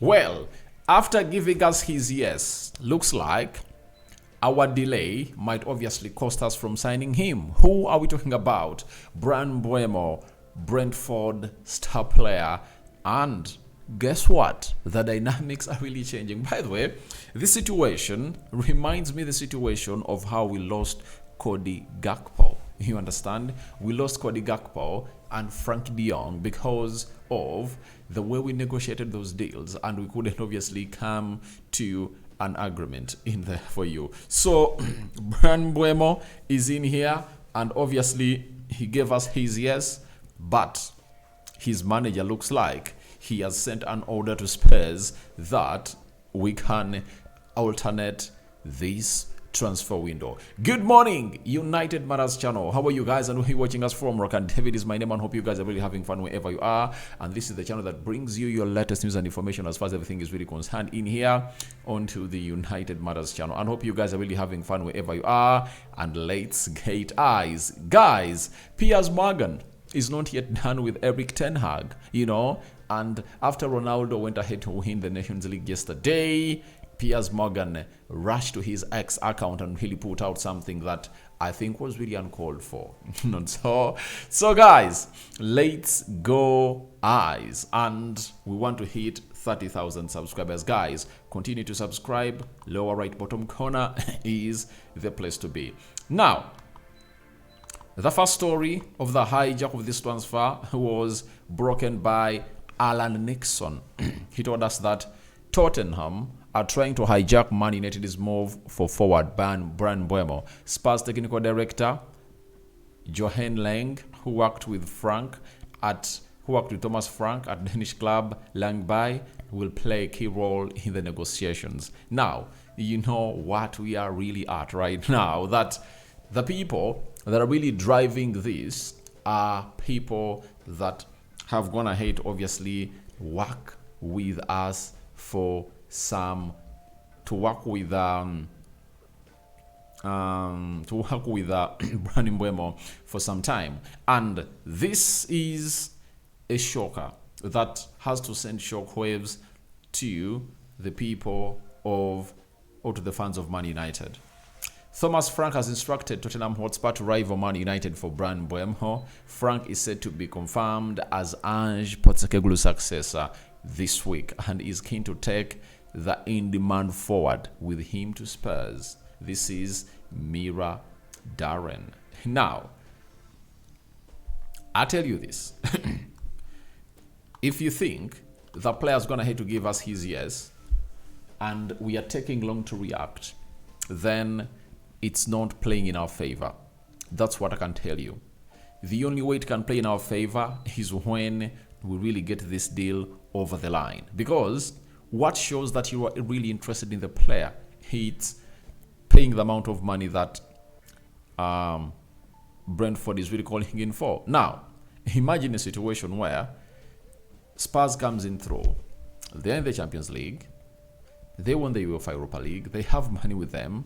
Well, after giving us his yes, looks like our delay might obviously cost us from signing him. Who are we talking about? Bryan Mbeumo, Brentford star player, and guess what? The dynamics are really changing. By the way, this situation reminds me the situation of how we lost Cody Gakpo. You understand? We lost Cody Gakpo and Frank de Jong because of the way we negotiated those deals, and we couldn't obviously come to an agreement in there for you. So Bryan Mbeumo is in here, and obviously he gave us his yes, but his manager looks like he has sent an order to Spurs that we can alternate this transfer window. Good morning, United Matters channel. How are you guys, and where are you watching us from? Rock and David is my name, and hope you guys are really having fun wherever you are. And this is the channel that brings you your latest news and information as far as everything is really concerned in here onto the United Matters channel. And hope you guys are really having fun wherever you are. And let's get eyes, guys. Piers is not yet done with Erik Ten Hag, and after Ronaldo went ahead to win the Nations League yesterday, Piers Morgan rushed to his X account and really put out something that I think was really uncalled for. so guys, let's go eyes, and we want to hit 30,000 subscribers. Guys, continue to subscribe. Lower right bottom corner is the place to be. Now, the first story of the hijack of this transfer was broken by Alan Nixon. He told us that Tottenham are trying to hijack Man United's move for forward Bryan Mbeumo. Spurs technical director Johan Lang, who worked with Thomas Frank at Danish club Langby, will play a key role in the negotiations. Now, you know what we are really at right now, that the people that are really driving this are people that have gone ahead, obviously, work with us for Bryan Mbeumo for some time, and this is a shocker that has to send shockwaves to the people or to the fans of Man United. Thomas Frank has instructed Tottenham Hotspur to rival Man United for Bryan Mbeumo. Frank is said to be confirmed as Ange Postecoglou's successor this week and is keen to take the in-demand forward with him to Spurs. This is Mira Darren. Now, I tell you this. If you think the player's gonna have to give us his yes and we are taking long to react, then it's not playing in our favor. That's what I can tell you. The only way it can play in our favor is when we really get this deal over the line. Because what shows that you are really interested in the player, it's paying the amount of money that Brentford is really calling in for. Now, imagine a situation where Spurs comes in through. They're in the Champions League. They won the UEFA Europa League. They have money with them.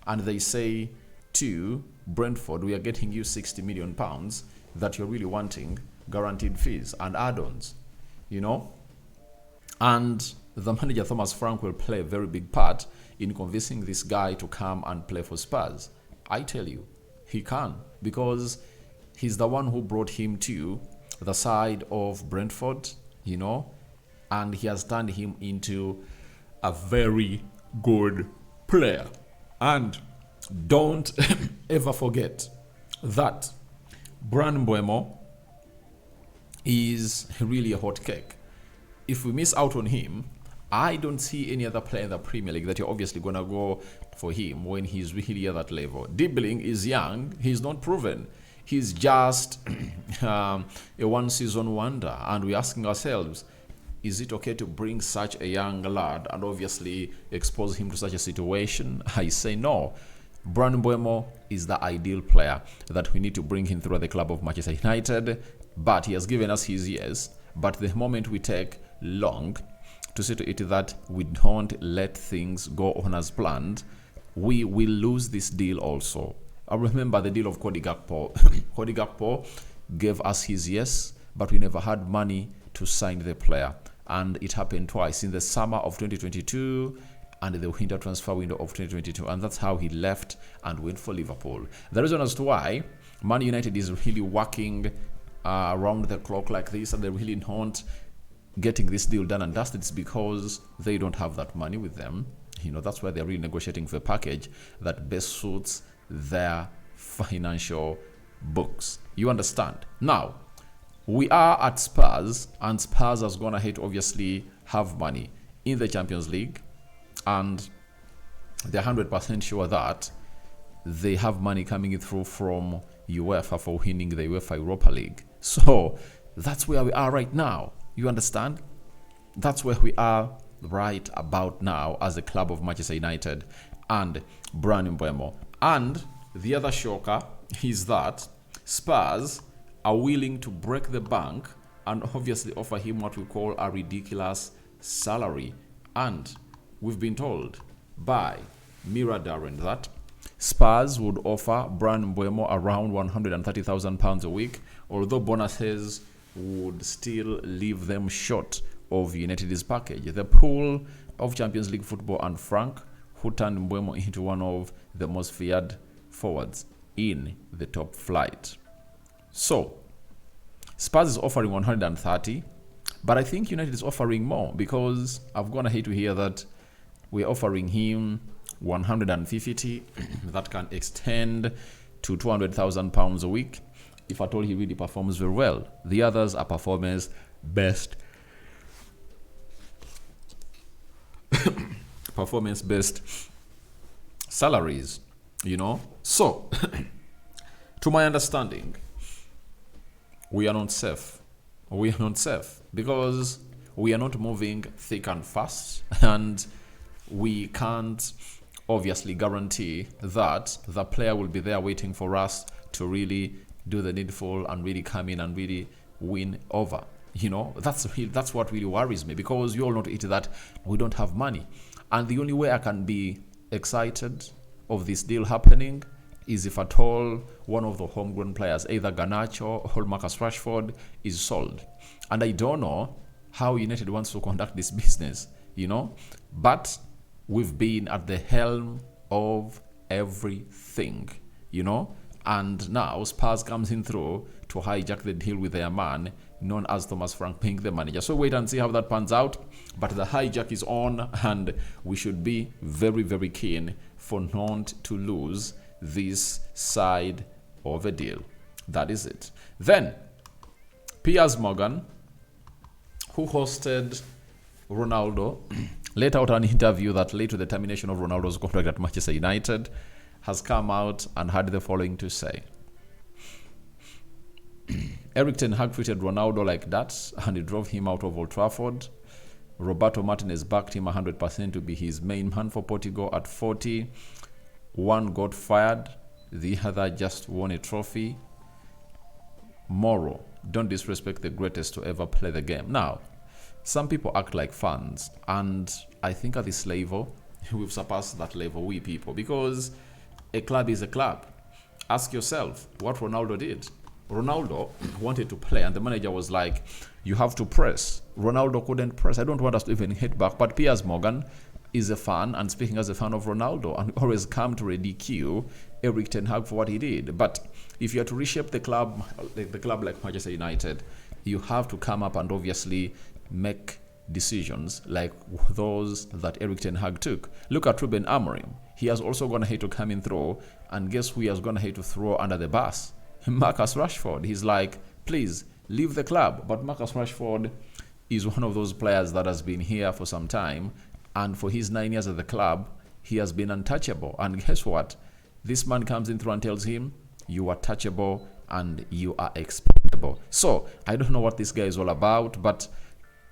And they say to Brentford, we are getting you £60 million that you're really wanting, guaranteed fees and add-ons, And the manager, Thomas Frank, will play a very big part in convincing this guy to come and play for Spurs. I tell you, he can, because he's the one who brought him to the side of Brentford, and he has turned him into a very good player. And don't ever forget that Bryan Mbeumo is really a hot cake. If we miss out on him, I don't see any other player in the Premier League that you're obviously going to go for him when he's really at that level. Dribbling is young. He's not proven. He's just a one-season wonder. And we're asking ourselves, is it okay to bring such a young lad and obviously expose him to such a situation? I say no. Bryan Mbeumo is the ideal player that we need to bring him through the club of Manchester United, but he has given us his yes. But the moment we take long to see to it that we don't let things go on as planned, we will lose this deal also. I remember the deal of Cody Gakpo. Cody Gakpo gave us his yes, but we never had money to sign the player. and it happened twice, in the summer of 2022 and the winter transfer window of 2022, and that's how he left and went for Liverpool. The reason as to why Man United is really working around the clock like this, and they really not getting this deal done and dusted, is because they don't have that money with them. That's why they're renegotiating the package that best suits their financial books. You understand? Now, we are at Spurs, and Spurs has gone ahead to obviously have money in the Champions League, and they're 100% sure that they have money coming through from UEFA for winning the UEFA Europa League. So that's where we are right now. You understand? That's where we are right about now as a club of Manchester United and Bryan Mbeumo. And the other shocker is that Spurs are willing to break the bank and obviously offer him what we call a ridiculous salary. And we've been told by Mira Darren that Spurs would offer Bryan Mbeumo around £130,000 a week, although bonuses would still leave them short of United's package. The pool of Champions League football and Frank, who turned Mbeumo into one of the most feared forwards in the top flight. So, Spurs is offering 130, but I think United is offering more, because I've gone ahead to hear that we're offering him 150. That can extend to £200,000 a week if at all he really performs very well. The others are performance based salaries, So, to my understanding, we are not safe. We are not safe because we are not moving thick and fast, and we can't obviously guarantee that the player will be there waiting for us to really do the needful and really come in and really win over. That's what really worries me, because you all know that we don't have money. And the only way I can be excited of this deal happening is if at all one of the homegrown players, either Garnacho or Marcus Rashford, is sold. And I don't know how United wants to conduct this business, but we've been at the helm of everything, and now Spurs comes in through to hijack the deal with their man, known as Thomas Frank, being the manager. So wait and see how that pans out. But the hijack is on, and we should be very, very keen for not to lose this side of a deal. That is it. Then, Piers Morgan, who hosted Ronaldo, let out an interview that led to the termination of Ronaldo's contract at Manchester United, has come out and had the following to say. Erik Ten Hag treated Ronaldo like that, and he drove him out of Old Trafford. Roberto Martinez backed him 100% to be his main man for Portugal at 40. One got fired, the other just won a trophy. Moro, don't disrespect the greatest to ever play the game. Now, some people act like fans, and I think at this level, we've surpassed that level, we people, because a club is a club. Ask yourself what Ronaldo did. Ronaldo wanted to play, and the manager was like, you have to press. Ronaldo couldn't press. I don't want us to even hit back, but Piers Morgan is a fan, and speaking as a fan of Ronaldo, and always come to ridicule Erik Ten Hag for what he did. But if you are to reshape the club like Manchester United, you have to come up and obviously make decisions like those that Erik Ten Hag took. Look at Ruben Amorim. He has also gone ahead to come in through, and guess who he has gone ahead to throw under the bus? Marcus Rashford. He's like, please leave the club. But Marcus Rashford is one of those players that has been here for some time, and for his 9 years at the club, he has been untouchable. And guess what? This man comes in through and tells him, you are touchable and you are expendable. So I don't know what this guy is all about, but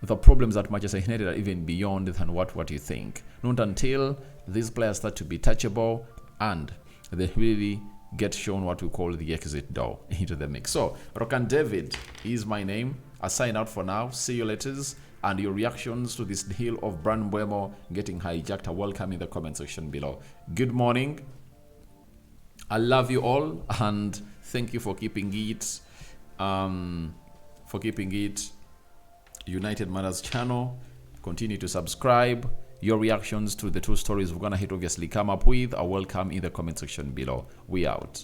the problems at Manchester United are even beyond than what you think. Not until these players start to be touchable and they really get shown what we call the exit door into the mix. So Rokan David is my name. I sign out for now. See you later. And your reactions to this deal of Bryan Mbeumo getting hijacked are welcome in the comment section below. Good morning. I love you all, and thank you for keeping it United Matters channel. Continue to subscribe. Your reactions to the two stories we're gonna hit obviously come up with are welcome in the comment section below. We out.